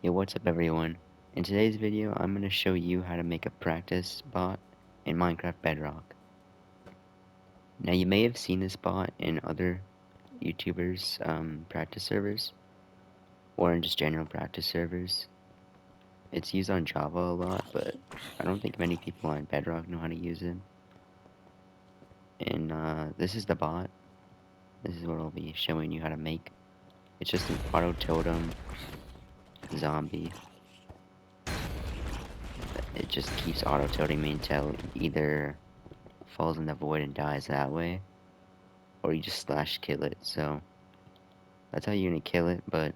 Yo, what's up everyone? In today's video, I'm going to show you how to make a practice bot in Minecraft Bedrock. Now, you may have seen this bot in other YouTubers' practice servers, or in just general practice servers. It's used on Java a lot, but I don't think many people on Bedrock know how to use it. And this is the bot. This is what I'll be showing you how to make. It's just an auto totem zombie. It just keeps auto toting me until either falls in the void and dies that way, or you just slash kill it. So that's how you're gonna kill it. But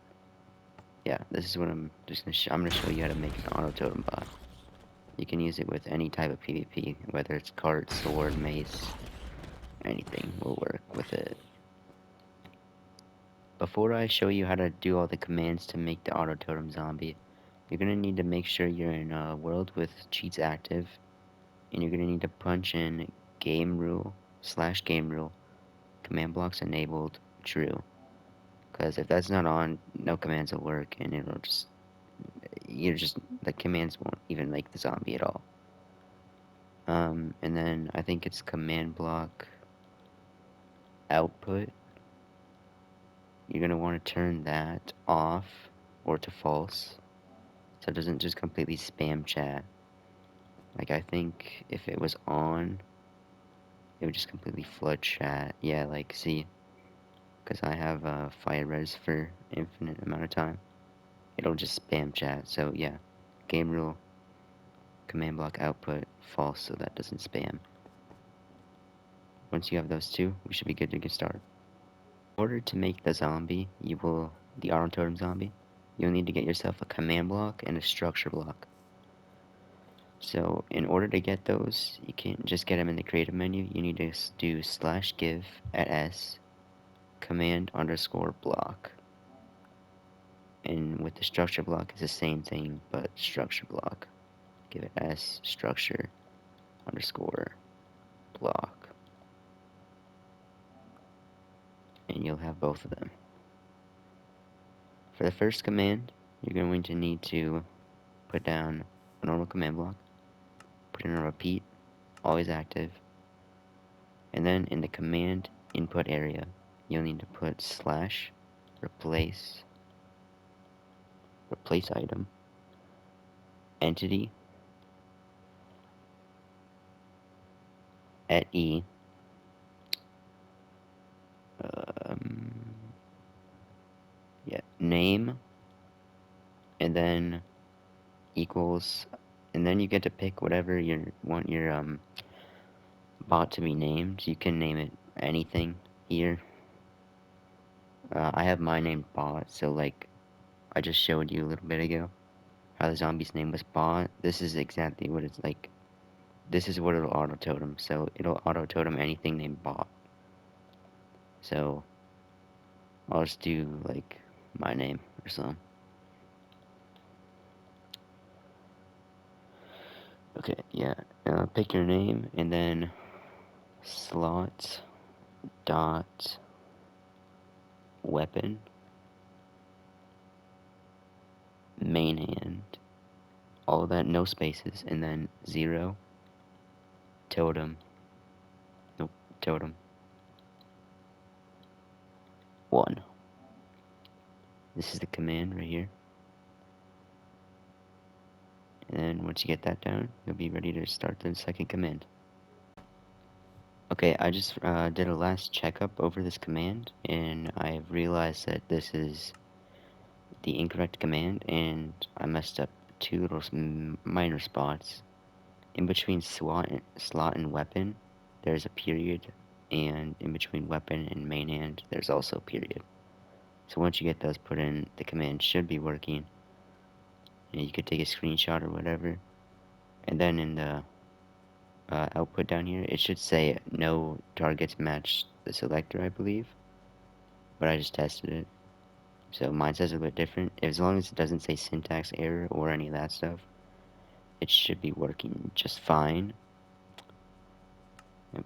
yeah, this is what I'm just gonna I'm gonna show you how to make an auto totem bot. You can use it with any type of PvP, whether it's cart, sword, mace, anything will work with it. Before I show you how to do all the commands to make the auto totem zombie, you're gonna need to make sure you're in a world with cheats active, and you're gonna need to punch in game rule / game rule command blocks enabled true. Because if that's not on, no commands will work, and it'll just, the commands won't even make the zombie at all. And then I think it's command block output. You're going to want to turn that off or to false, so it doesn't just completely spam chat. Like, I think if it was on, it would just completely flood chat. Yeah, like, see, because I have fire res for infinite amount of time. It'll just spam chat, so yeah, game rule command block output false, so that doesn't spam. Once you have those two, we should be good to get started. In order to make the zombie, the auto totem zombie, you'll need to get yourself a command block and a structure block. So in order to get those, you can't just get them in the creative menu. You need to do /give at s command underscore block. And with the structure block, it's the same thing, but structure block. Give it s structure underscore block, and you'll have both of them. For the first command, you're going to need to put down a normal command block, put in a repeat, always active, and then in the command input area, you'll need to put / replace item, entity at e, um, name, and then equals, and then you get to pick whatever you want your bot to be named. You can name it anything here. I have my named bot, so like I just showed you a little bit ago how the zombie's name was bot. This is exactly what it's like. This is what it'll auto totem. So it'll auto totem anything named bot. So I'll just do like my name or something. Okay, yeah. Pick your name and then slot dot weapon main hand. All of that, no spaces, and then 0 totem. Nope, totem 1. This is the command right here. And then once you get that down, you'll be ready to start the second command. Okay, I just did a last checkup over this command, and I realized that this is the incorrect command, and I messed up two little minor spots. In between slot and weapon, there's a period, and in between weapon and main hand, there's also a period. So once you get those put in, the command should be working. And you could take a screenshot or whatever, and then in the output down here, it should say no targets match the selector, I believe, but I just tested it, so mine says a bit different. As long as it doesn't say syntax error or any of that stuff, it should be working just fine.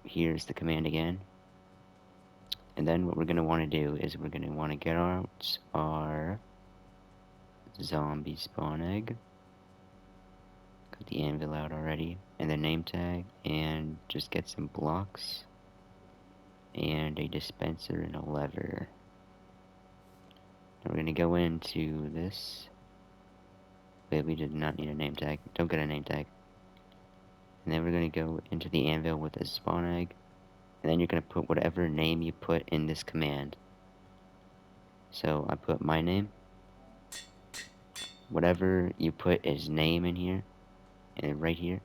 Here's the command again, and then what we're going to want to do is we're going to want to get out our zombie spawn egg. Got the anvil out already, and the name tag, and just get some blocks, and a dispenser and a lever. Now we're gonna go into this. Wait, we did not need a name tag. Don't get a name tag. And then we're gonna go into the anvil with a spawn egg, and then you're gonna put whatever name you put in this command. So I put my name. Whatever you put as name in here, and right here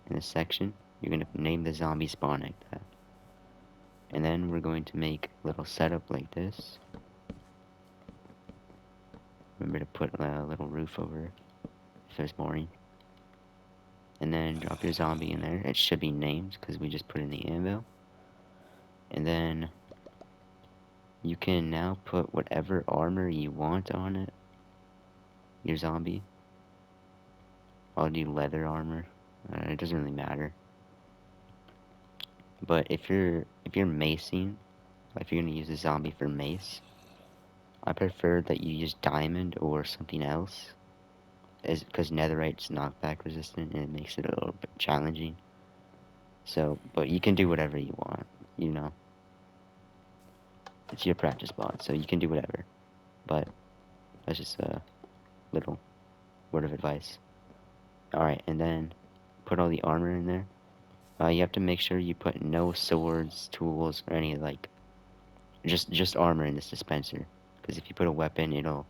in this section, you're gonna name the zombie spawn egg that. And then we're going to make a little setup like this. Remember to put a little roof over if it's boring. And then drop your zombie in there. It should be named because we just put in the anvil. And then you can now put whatever armor you want on it. Your zombie. I'll do leather armor. It doesn't really matter. But if you're macing, if you're gonna use a zombie for mace, I prefer that you use diamond or something else, because netherite's knockback resistant and it makes it a little bit challenging. So, but you can do whatever you want, you know. It's your practice bot, so you can do whatever. But that's just a little word of advice. Alright, and then put all the armor in there. You have to make sure you put no swords, tools, or any like just armor in this dispenser. Because if you put a weapon, it'll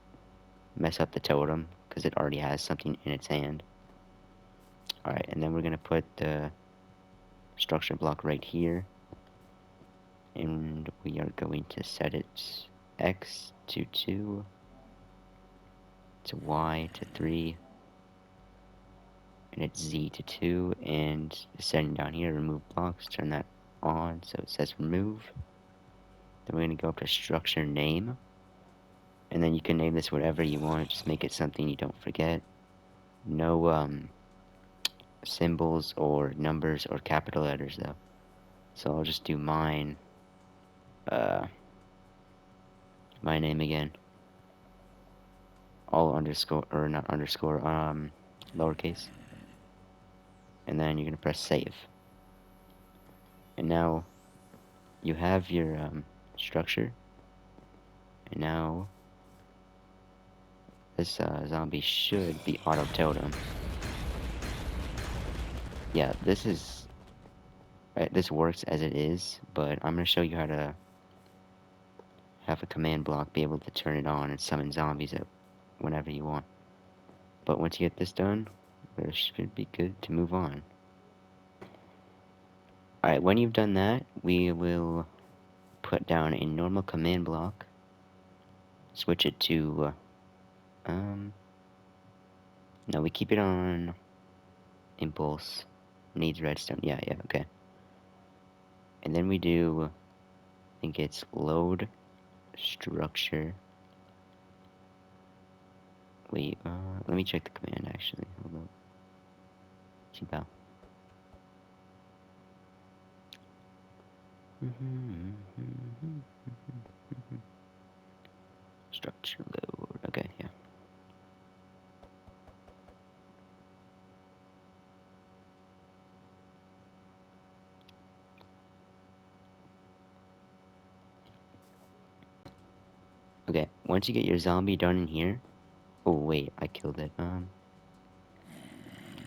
mess up the totem because it already has something in its hand. Alright, and then we're gonna put the structure block right here, and we are going to set it X to 2, to Y to 3, and it's Z to 2, and the setting down here, remove blocks, turn that on so it says remove. Then we're going to go up to structure name, and then you can name this whatever you want, just make it something you don't forget. No symbols or numbers or capital letters though. So I'll just do mine, my name again. All underscore, or not underscore, lowercase. And then you're going to press save. And now you have your structure. And now this zombie should be auto totem. Yeah, this works as it is, but I'm going to show you how to have a command block be able to turn it on and summon zombies at whenever you want. But once you get this done, it should be good to move on. Alright, when you've done that, we will put down a normal command block, switch it to, no, we keep it on impulse, needs redstone, yeah, okay. And then we do, I think it's load structure. Wait, let me check the command actually, hold up. Cheap. Structure load, okay, yeah. Okay, once you get your zombie done in here, oh wait, I killed it,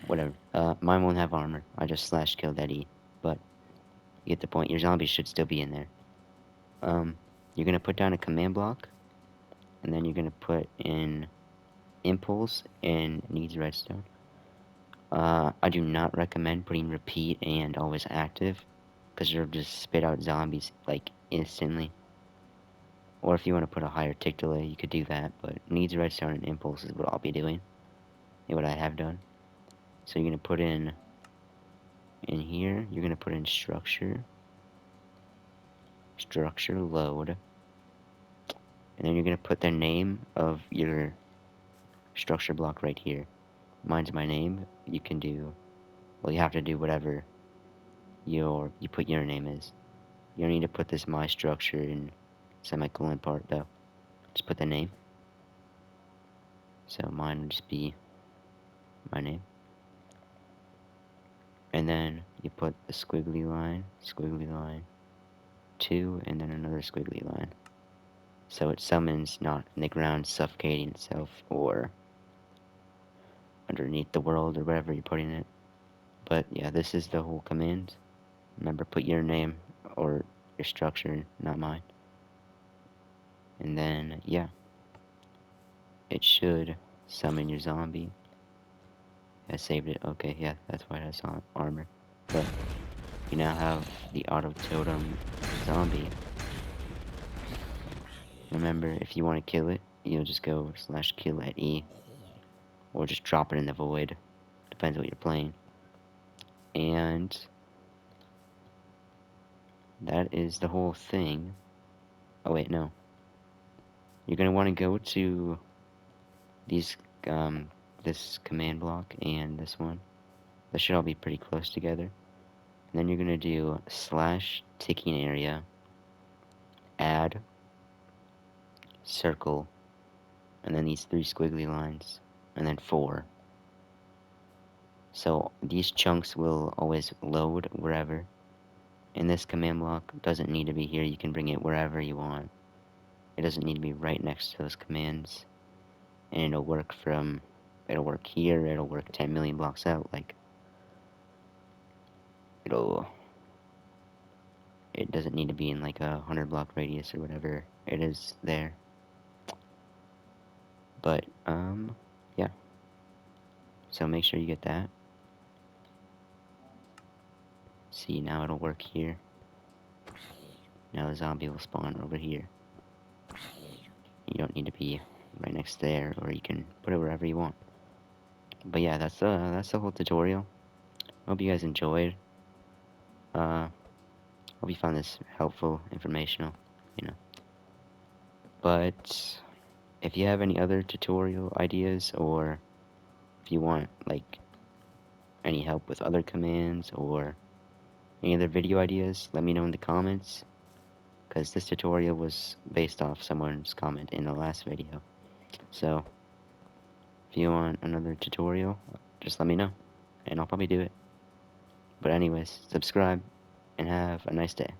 whatever, mine won't have armor, I just slash killed Eddie, but you get the point, your zombie should still be in there. You're gonna put down a command block, and then you're gonna put in impulse and needs redstone. I do not recommend putting repeat and always active, because you'll just spit out zombies, like, instantly. Or if you want to put a higher tick delay, you could do that, but needs redstone and impulse is what I'll be doing, and what I have done. So you're going to put in here, you're going to put in structure load, and then you're going to put the name of your structure block right here. Mine's my name. You can do, well, you have to do whatever you put your name is. You don't need to put this my structure in semicolon part though. Just put the name. So mine would just be my name. And then you put the squiggly line, 2, and then another squiggly line. So it summons not in the ground suffocating itself or underneath the world or wherever you're putting it. But yeah, this is the whole command. Remember, put your name or your structure, not mine. And then, yeah, it should summon your zombie. I saved it. Okay, yeah, that's why it has armor. But you now have the auto totem zombie. Remember, if you want to kill it, you'll just go /kill at E, or just drop it in the void. Depends what you're playing. And that is the whole thing. Oh wait, no. You're gonna want to go to these this command block and this one. They should all be pretty close together. And then you're gonna do /ticking area, add, circle, and then these 3 squiggly lines, and then 4. So these chunks will always load wherever. And this command block doesn't need to be here. You can bring it wherever you want. It doesn't need to be right next to those commands. And it'll work here, it'll work 10 million blocks out. Like, it doesn't need to be in like a 100 block radius or whatever it is there. But, yeah. So make sure you get that. See, now it'll work here. Now the zombie will spawn over here. You don't need to be right next there, or you can put it wherever you want. But yeah, that's the whole tutorial. Hope you guys enjoyed. Hope you found this helpful, informational, you know. But if you have any other tutorial ideas, or if you want like any help with other commands or any other video ideas, let me know in the comments, because this tutorial was based off someone's comment in the last video. So if you want another tutorial, just let me know, and I'll probably do it. But anyways, subscribe, and have a nice day.